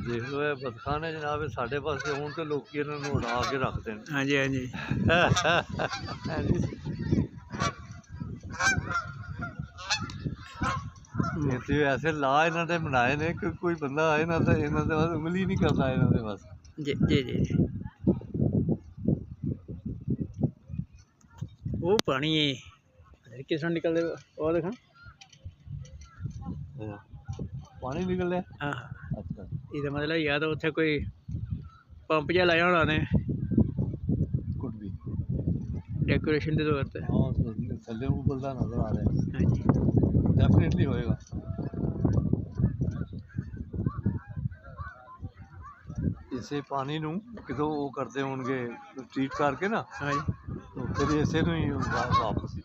देख लो ये बदखाने जनाब साढ़े पासे हूँ तो लोग इन्होंने उड़ा के रखते हैं। हाँ जी हाँ जी। इतने ऐसे ला इन्होंने बनाए ने कि कोई बंदा आए ना तो इन्हों के बस उंगली नहीं करता इन्होंने बस। जी जी जी जी। वो पानी किस तरह निकल और देखा पानी निकल रहा। हाँ अच्छा ਇਹਦਾ मतलब या तो उत्थे कोई पंप जिहा लाया होना ने कुछ भी डेकोरेशन के तौर पर। हाँ थल्ले उबलता नजर आ रहा है। हाँ जी डेफिनेटली होएगा। इसे पानी नू कितों वो करते होंगे ट्रीट करके ना हाँ जी तो फिर इसे नू ही वापस